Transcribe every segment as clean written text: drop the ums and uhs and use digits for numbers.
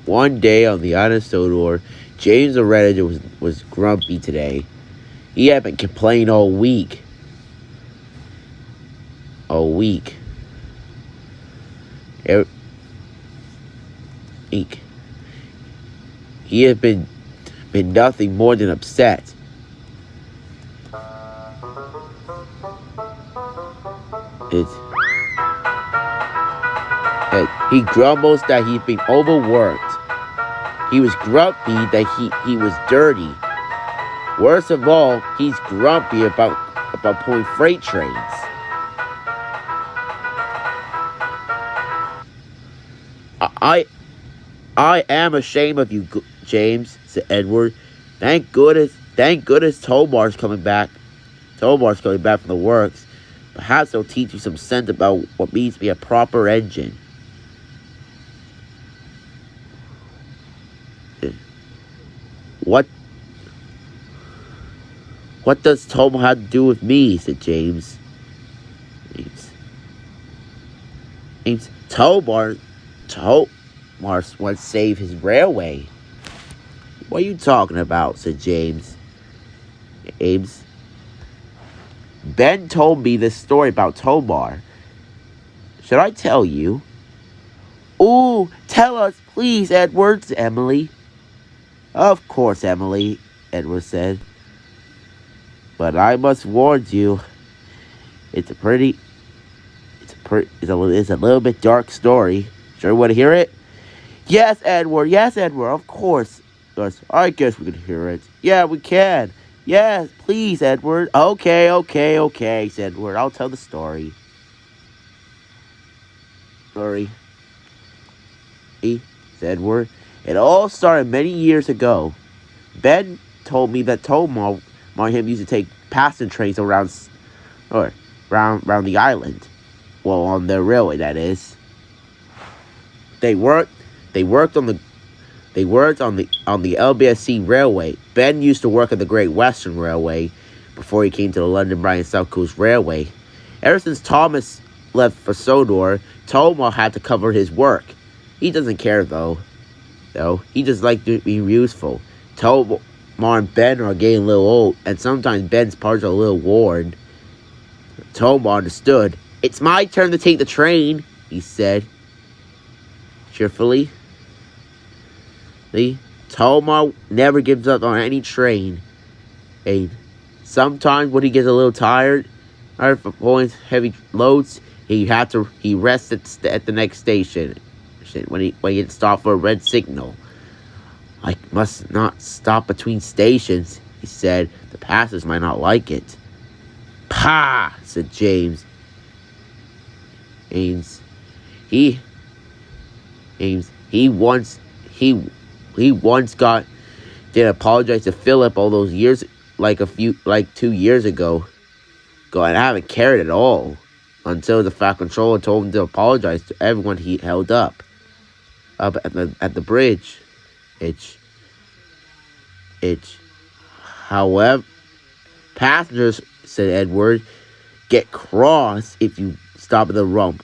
One day on the island of Sodor, James the Redditor was grumpy today. He had been complaining all week. All week. Every week. He had been nothing more than upset. He grumbles that he's been overworked. He was grumpy that he was dirty. Worst of all, he's grumpy about pulling freight trains. I am ashamed of you, James, said Edward. Thank goodness Tomar's coming back. Tomar's coming back from the works. Perhaps he'll teach you some sense about what means to be a proper engine. What does Tomar have to do with me? Said James. Tomar wants to save his railway. What are you talking about? Said James. Ben told me this story about Tomar. Should I tell you? Ooh, tell us, please, Edward, said Emily. Of course, Emily, Edward said. But I must warn you, it's a little bit dark story. Sure you want to hear it? Yes, Edward, of course. Yes, I guess we can hear it. Yeah, we can. Yes, please, Edward. Okay, said Edward. I'll tell the story. Said Edward. It all started many years ago. Ben told me that Tomar him used to take passenger trains around the island. Well, on the railway, that is. They worked on the LBSC railway. Ben used to work at the Great Western Railway before he came to the London, Brighton, South Coast Railway. Ever since Thomas left for Sodor, Tomar had to cover his work. He doesn't care though. He just likes to be useful. Tomar and Ben are getting a little old, and sometimes Ben's parts are a little worn. Tomar understood. It's my turn to take the train, he said cheerfully. Tomar never gives up on any train. And sometimes when he gets a little tired of pulling heavy loads, he rests at the next station when he gets stopped for a red signal. I must not stop between stations, he said. The passengers might not like it. Pah, said James. He once did apologize to Philip all those years, like 2 years ago. And I haven't cared at all until the Fat Controller told him to apologize to everyone he held up at the bridge. However, passengers, said Edward, get cross if you stop at the wrong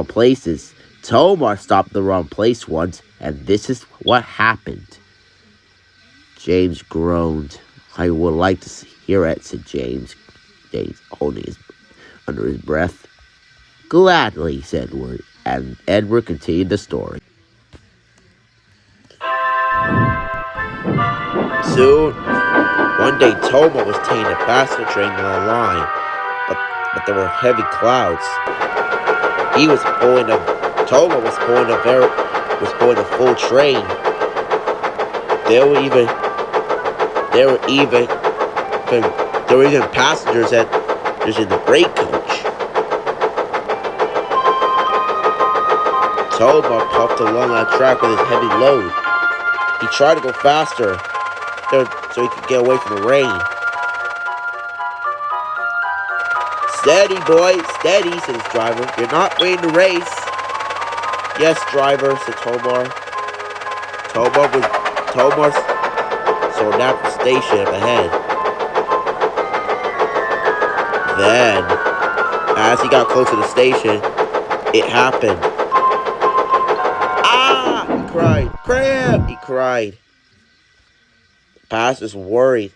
places. Tomar stopped at the wrong place once, and this is what happened. James groaned. I would like to hear it, said James. Holding under his breath. Gladly, said Edward, and Edward continued the story. Soon, one day Tomar was taking a passenger train on the line, but there were heavy clouds. Tomar was pulling a full train. There were even passengers just in the brake coach. Tomar puffed along that track with his heavy load. He tried to go faster so he could get away from the rain. Steady, boy, steady, said his driver. You're not winning the race. Yes, driver, said Tomar. Tomar saw a natural station up ahead. Then, as he got close to the station, it happened. Ah! He cried. cramp, he cried. The passengers were worried.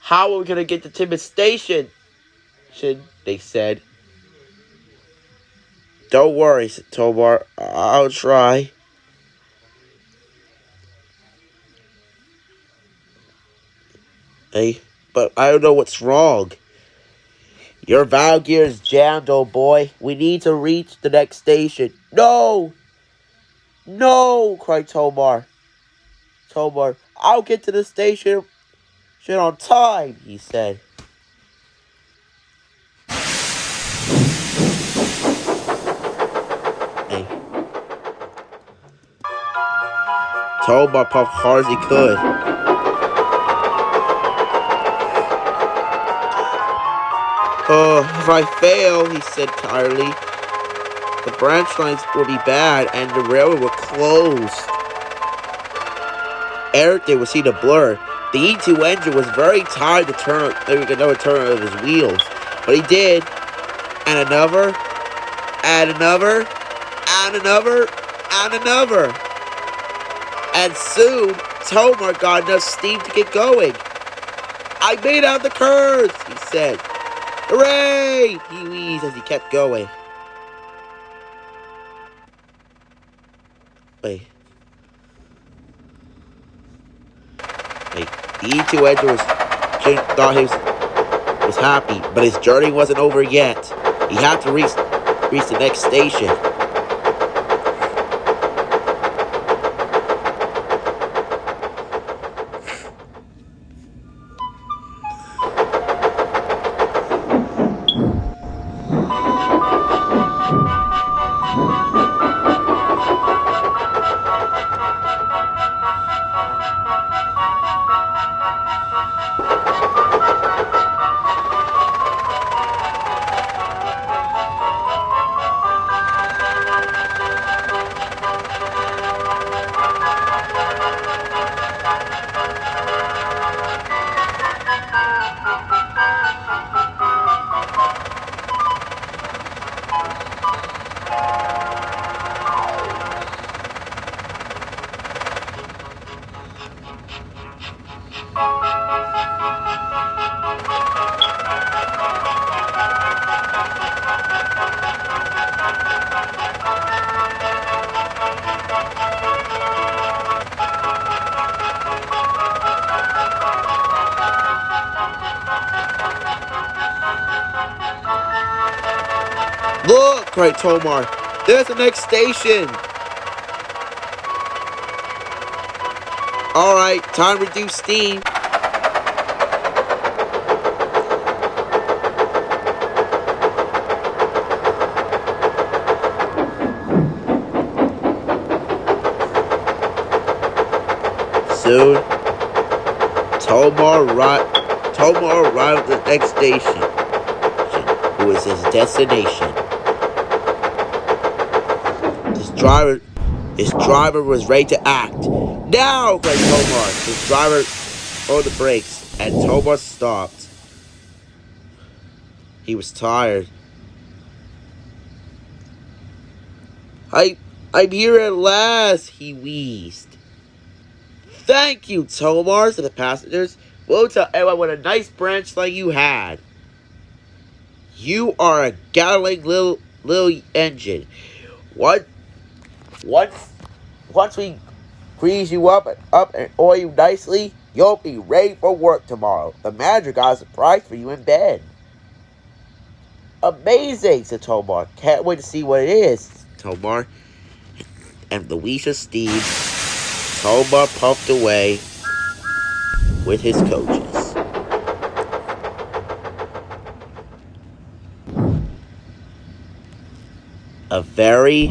How are we going to get to Tibbetts Station? They said. Don't worry, said Tomar. I'll try. Hey, but I don't know what's wrong. Your valve gear is jammed, old boy. We need to reach the next station. No! No! Cried Tomar. Tomar, I'll get to the station on time, he said. Hey. Tomar puffed hard as he could. If I fail, he said tiredly, the branch lines will be bad and the railway will close. Everything would seem to blur. The E2 engine was very tired to turn, maybe another turn of his wheels. But he did. And another, and another, and another, and another. And soon, Tomar got enough steam to get going. I made out the curves, he said. Hooray! He wheezed as he kept going. Wait. The E2 engine thought he was happy, but his journey wasn't over yet. He had to reach the next station. Look, cried Tomar. There's the next station. Alright, time to reduce steam. Soon, Tomar arrived at the next station, who was his destination. His driver was ready to act. Now, cried Tomar. His driver pulled the brakes, and Tomar stopped. He was tired. I'm here at last, he wheezed. Thank you, Tomar, said the passengers. We'll tell everyone what a nice branch line you had. You are a gallant little engine. Once we grease you up and oil you nicely, you'll be ready for work tomorrow. The manager got a surprise for you in bed. Amazing, said Tomar. Can't wait to see what it is, Tomar. And the wheeze of steam, Tomar puffed away with his coaches. A very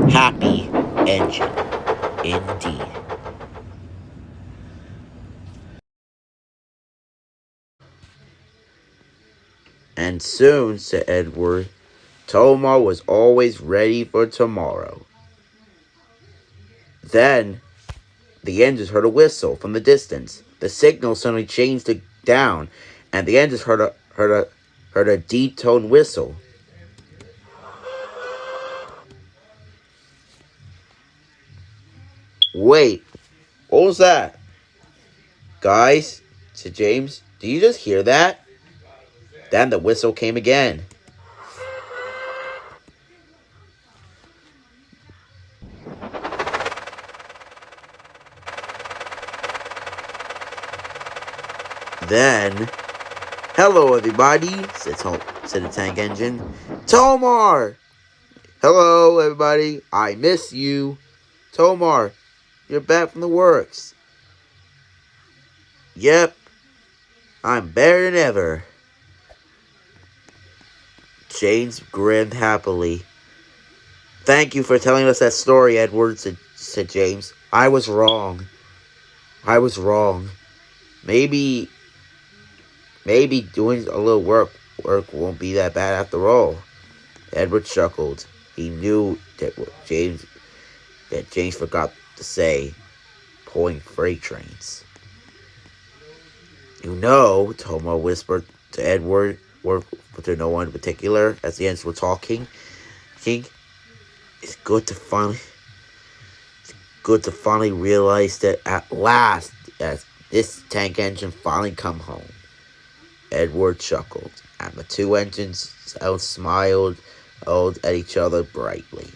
happy engine, indeed. And soon, said Edward, Tomar was always ready for tomorrow. Then, the engines heard a whistle from the distance. The signal suddenly changed to down, and the engines heard a deep-toned whistle. Wait, what was that? Guys, said James, do you just hear that? Then the whistle came again. Then, hello everybody, said the tank engine. Tomar! Hello everybody, I miss you. Tomar, you're back from the works. Yep, I'm better than ever. James grinned happily. Thank you for telling us that story, Edward, said James. I was wrong. Maybe doing a little work won't be that bad after all. Edward chuckled. He knew that James forgot to say, pulling freight trains. You know, Tomo whispered to Edward, or to no one in particular, as the engines were talking. It's good to finally realize that at last, as this tank engine finally come home. Edward chuckled, and the two engines smiled at each other brightly.